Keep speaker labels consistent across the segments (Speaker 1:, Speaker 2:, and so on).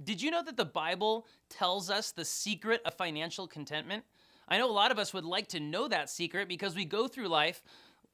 Speaker 1: Did you know that the Bible tells us the secret of financial contentment? I know a lot of us would like to know that secret because we go through life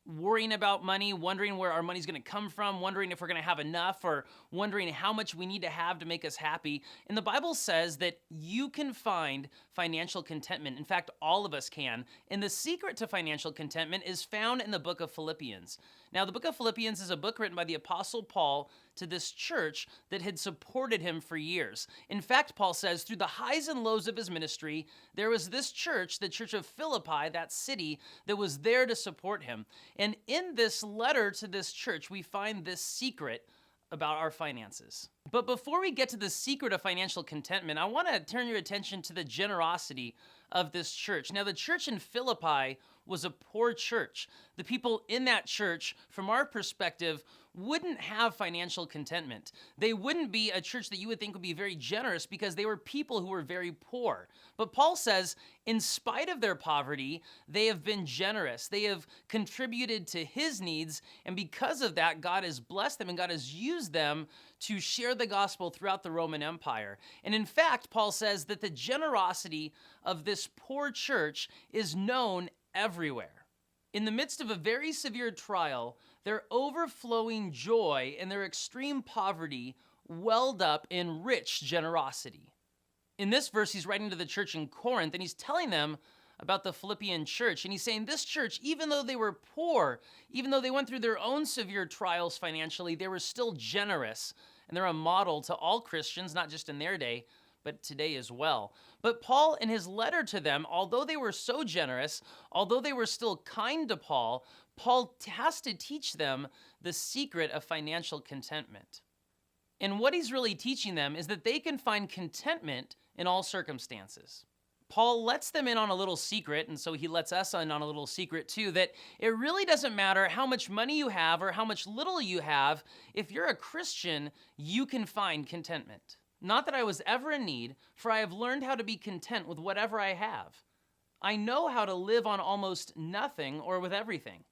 Speaker 1: worrying about money, wondering where our money's going to come from, wondering if we're going to have enough, or wondering how much we need to have to make us happy. And the Bible says that you can find financial contentment. In fact, all of us can. And the secret to financial contentment is found in the book of Philippians. Now, the book of Philippians is a book written by the Apostle Paul to this church that had supported him for years. In fact, Paul says, through the highs and lows of his ministry, there was this church, the church of Philippi, that city, that was there to support him. And in this letter to this church, we find this secret about our finances. But before we get to the secret of financial contentment, I want to turn your attention to the generosity of this church. Now, the church in Philippi was a poor church. The people in that church, from our perspective, wouldn't have financial contentment. They wouldn't be a church that you would think would be very generous because they were people who were very poor. But Paul says, in spite of their poverty, they have been generous. They have contributed to his needs, and because of that, God has blessed them and God has used them to share the gospel throughout the Roman Empire. And in fact, Paul says that the generosity of this poor church is known everywhere. In the midst of a very severe trial, their overflowing joy and their extreme poverty welled up in rich generosity. In this verse, he's writing to the church in Corinth, and he's telling them about the Philippian church. And he's saying this church, even though they were poor, even though they went through their own severe trials financially, they were still generous. And they're a model to all Christians, not just in their day, but today as well. But Paul, in his letter to them, although they were so generous, although they were still kind to Paul, Paul has to teach them the secret of financial contentment. And what he's really teaching them is that they can find contentment in all circumstances. Paul lets them in on a little secret, and so he lets us in on a little secret too, that it really doesn't matter how much money you have or how much little you have. If you're a Christian, you can find contentment. Not that I was ever in need, for I have learned how to be content with whatever I have. I know how to live on almost nothing or with everything.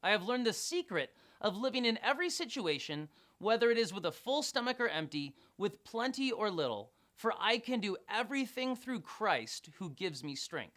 Speaker 1: I have learned the secret of living in every situation, whether it is with a full stomach or empty, with plenty or little, for I can do everything through Christ who gives me strength.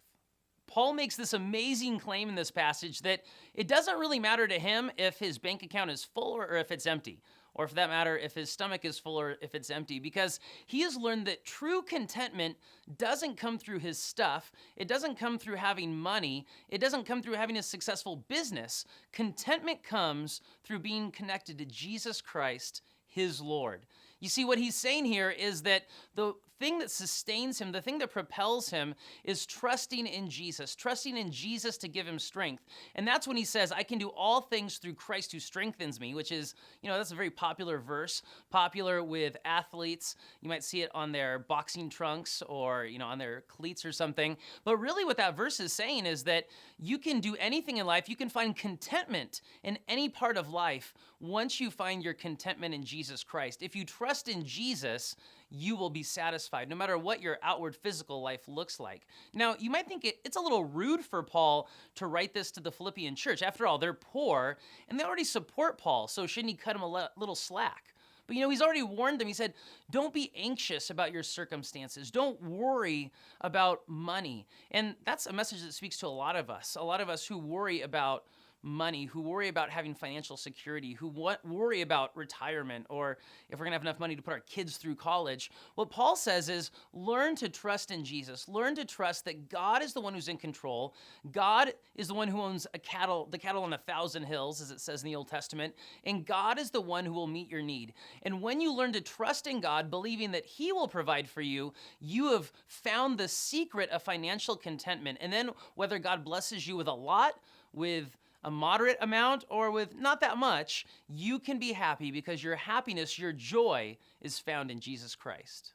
Speaker 1: Paul makes this amazing claim in this passage that it doesn't really matter to him if his bank account is full or if it's empty, or for that matter, if his stomach is full or if it's empty, because he has learned that true contentment doesn't come through his stuff. It doesn't come through having money. It doesn't come through having a successful business. Contentment comes through being connected to Jesus Christ, his Lord. You see, what he's saying here is that the thing that sustains him, the thing that propels him, is trusting in Jesus to give him strength. And that's when he says, I can do all things through Christ who strengthens me, which is, that's a very popular verse, popular with athletes. You might see it on their boxing trunks or, on their cleats or something. But really what that verse is saying is that you can do anything in life. You can find contentment in any part of life once you find your contentment in Jesus Christ. If you trust in Jesus, you will be satisfied, no matter what your outward physical life looks like. Now, you might think it's a little rude for Paul to write this to the Philippian church. After all, they're poor, and they already support Paul, so shouldn't he cut him a little slack? But he's already warned them. He said, don't be anxious about your circumstances. Don't worry about money. And that's a message that speaks to a lot of us who worry about money, who worry about having financial security, who worry about retirement, or if we're going to have enough money to put our kids through college. What Paul says is learn to trust in Jesus. Learn to trust that God is the one who's in control. God is the one who owns the cattle on 1,000 hills, as it says in the Old Testament, and God is the one who will meet your need. And when you learn to trust in God, believing that he will provide for you, you have found the secret of financial contentment. And then whether God blesses you with a lot, with a moderate amount, or with not that much, you can be happy because your happiness, your joy is found in Jesus Christ.